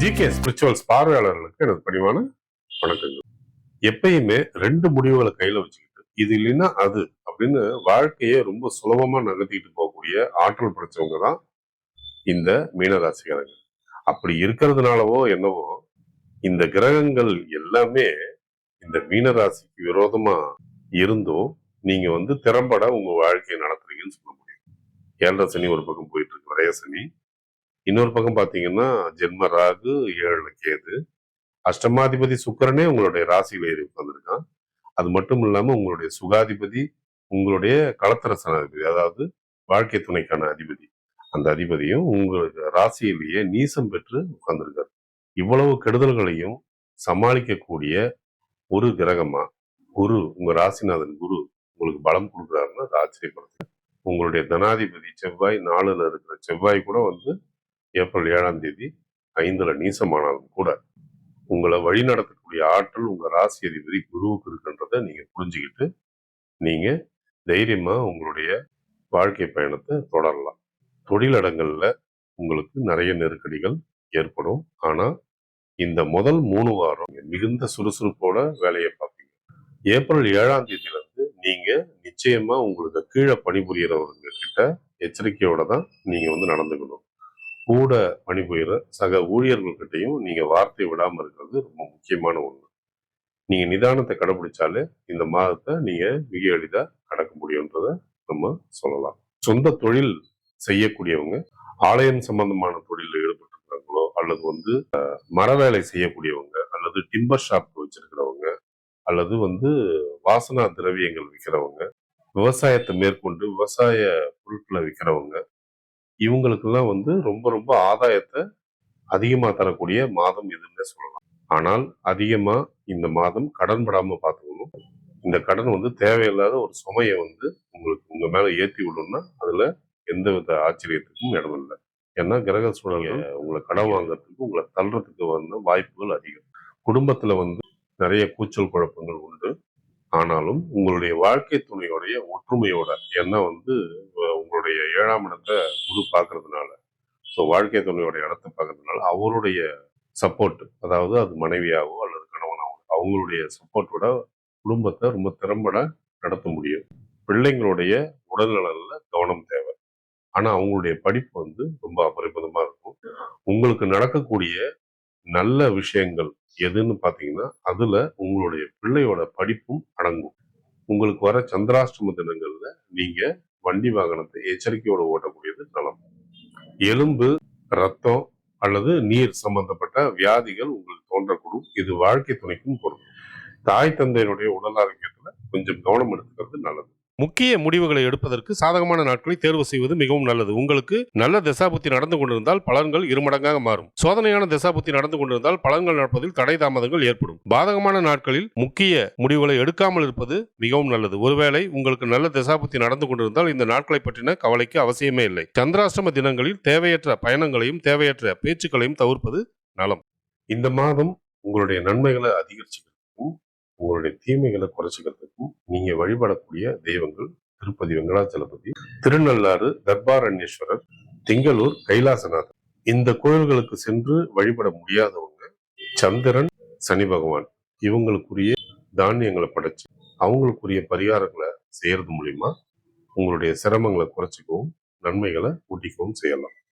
GK spirituals பார்வையாளர்களுக்கு எனது பணிவான வணக்கங்கள். எப்பயுமே ரெண்டு முடிவுகளை கையில வச்சுக்கிட்டு இது இல்லைன்னா அது அப்படின்னு வாழ்க்கையை ரொம்ப சுலபமா நகர்த்திட்டு போகக்கூடிய ஆற்றல் படைச்சவங்க தான் இந்த மீனராசிக்காரங்க. அப்படி இருக்கிறதுனாலவோ என்னவோ இந்த கிரகங்கள் எல்லாமே இந்த மீனராசிக்கு விரோதமா இருந்தும் நீங்க திறம்பட உங்க வாழ்க்கையை நடத்துறீங்கன்னு சொல்ல முடியும். 7 சனி ஒரு பக்கம் போயிட்டு இருக்கு, விரய சனி. இன்னொரு பக்கம் பாத்தீங்கன்னா ஜென்ம ராகு, 7 கேது, அஷ்டமாதிபதி சுக்கிரனே உங்களுடைய ராசியில ஏறி உட்கார்ந்துருக்கான். அது மட்டும் இல்லாம உங்களுடைய சுகாதிபதி, உங்களுடைய களத்திரசனாதிபதி, அதாவது வாழ்க்கை துணைக்கான அதிபதி, அந்த அதிபதியும் உங்களுக்கு ராசியிலேயே நீசம் பெற்று உட்கார்ந்துருக்காரு. இவ்வளவு கெடுதல்களையும் சமாளிக்கக்கூடிய ஒரு கிரகமா குரு, உங்க ராசிநாதன் குரு உங்களுக்கு பலம் கொடுக்குறாருன்னு அது ஆச்சரியப்படுது. உங்களுடைய தனாதிபதி செவ்வாய், 4ல இருக்கிற செவ்வாய் கூட ஏப்ரல் 7ஆம் தேதி 5ல நீசமானாலும் கூட உங்களை வழி நடத்தக்கூடிய ஆற்றல் உங்க ராசி அதிபதி குருவுக்கு இருக்குன்றத நீங்க புரிஞ்சுக்கிட்டு நீங்க தைரியமா உங்களுடைய வாழ்க்கை பயணத்தை தொடரலாம். தொழிலிடங்கள்ல உங்களுக்கு நிறைய நெருக்கடிகள் ஏற்படும். ஆனா இந்த முதல் 3 வாரம் மிகுந்த சுறுசுறுப்போட வேலையை பார்ப்பீங்க. ஏப்ரல் 7ஆம் தேதியில இருந்து நீங்க நிச்சயமா உங்களுக்கு கீழே பணிபுரியறவங்க கிட்ட எச்சரிக்கையோட தான் நீங்க நடந்துக்கணும். கூட பணிபுரிகிற சக ஊழியர்கள்கிட்டையும் நீங்க வார்த்தை விடாம இருக்கிறது ரொம்ப முக்கியமான ஒண்ணு. நீங்க நிதானத்தை கடைபிடிச்சாலே இந்த மாதத்தை நீங்க மிக எளிதா கடக்க முடியும்ன்றத நம்ம சொல்லலாம். சொந்த தொழில் செய்யக்கூடியவங்க, ஆலயம் சம்பந்தமான தொழிலில் ஈடுபட்டு இருக்கிறாங்களோ, அல்லது மர வேலை செய்யக்கூடியவங்க, அல்லது டிம்பர் ஷாப் வச்சிருக்கிறவங்க, அல்லது வாசனா திரவியங்கள் விற்கிறவங்க, விவசாயத்தை மேற்கொண்டு விவசாய பொருட்களை விற்கிறவங்க, இவங்களுக்கெல்லாம் ரொம்ப ரொம்ப ஆதாயத்தை அதிகமா தரக்கூடிய மாதம் எதுன்னு சொல்லலாம். ஆனால் அதிகமா இந்த மாதம் கடன் படாம பார்த்துக்கணும். இந்த கடன் தேவையில்லாத ஒரு சுமையை உங்களுக்கு உங்க மேல ஏற்றி விடணும்னா அதுல எந்தவித ஆச்சரியத்துக்கும் இடம் இல்லை. ஏன்னா கிரக சூழல்கள் உங்களை கடன் வாங்குறதுக்கு, உங்களை தள்ளுறதுக்கு வாய்ப்புகள் அதிகம். குடும்பத்துல நிறைய கூச்சல் குழப்பங்கள் உண்டு. ஆனாலும் உங்களுடைய வாழ்க்கை துணையோடைய ஒற்றுமையோட, ஏன்னா உங்களுடைய 7ஆம் இடத்தை குரு பார்க்கறதுனால, ஸோ வாழ்க்கை துணையோட இடத்தை பார்க்கறதுனால அவருடைய சப்போர்ட், அதாவது அது மனைவியாவோ அல்லது கணவனாவோ, அவங்களுடைய சப்போர்ட்டோட குடும்பத்தை ரொம்ப திறம்பட நடத்த முடியும். பிள்ளைங்களுடைய உடல்நலன்ல கவனம் தேவை. ஆனா அவங்களுடைய படிப்பு ரொம்ப அபரிமிதமா இருக்கும். உங்களுக்கு நடக்கக்கூடிய நல்ல விஷயங்கள் எதுன்னு பாத்தீங்கன்னா அதுல உங்களுடைய பிள்ளையோட படிப்பும் அடங்கும். உங்களுக்கு வர சந்திராஷ்டம தினங்கள்ல நீங்க வண்டி வாகனத்தை எச்சரிக்கையோட ஓட்டக்கூடியது நலம். எலும்பு, ரத்தம் அல்லது நீர் சம்பந்தப்பட்ட வியாதிகள் உங்களுக்கு தோன்றக்கூடும். இது வாழ்க்கை துணைக்கும் பொருள். தாய் தந்தையினுடைய உடல் ஆரோக்கியத்துல கொஞ்சம் கவனம் எடுத்துக்கிறது நல்லது. முக்கிய முடிவுகளை எடுப்பதற்கு சாதகமான நாட்களை தேர்வு செய்வது மிகவும் நல்லது. உங்களுக்கு நல்ல தசாபுத்தி நடந்து கொண்டிருந்தால் பலன்கள் இருமடங்காக மாறும். சோதனையான தசாபுத்தி நடந்து கொண்டிருந்தால் பலன்கள் நடப்பதில் தடை தாமதங்கள் ஏற்படும். பாதகமான நாட்களில் முக்கிய முடிவுகளை எடுக்காமல் இருப்பது மிகவும் நல்லது. ஒருவேளை உங்களுக்கு நல்ல தசாபுத்தி நடந்து கொண்டிருந்தால் இந்த நாட்களை பற்றின கவலைக்கு அவசியமே இல்லை. சந்திராஷ்டம தினங்களில் தேவையற்ற பயணங்களையும் தேவையற்ற பேச்சுக்களையும் தவிர்ப்பது நலம். இந்த மாதம் உங்களுடைய நன்மைகளை அதிகரிச்சுக்கிறதுக்கும் உங்களுடைய தீமைகளை குறைச்சிக்கிறதுக்கும் நீங்க வழிபடக்கூடிய தெய்வங்கள் திருப்பதி வெங்கடாச்சலபதி, திருநள்ளாறு தர்பாரண்யேஸ்வரர், திங்களூர் கைலாசநாதர். இந்த கோயில்களுக்கு சென்று வழிபட முடியாதவங்க சந்திரன், சனி பகவான் இவங்களுக்குரிய தானியங்களை படைச்சு அவங்களுக்குரிய பரிகாரங்களை செய்யறது மூலியமா உங்களுடைய சிரமங்களை குறைச்சிக்கவும் நன்மைகளை ஊட்டிக்கவும் செய்யலாம்.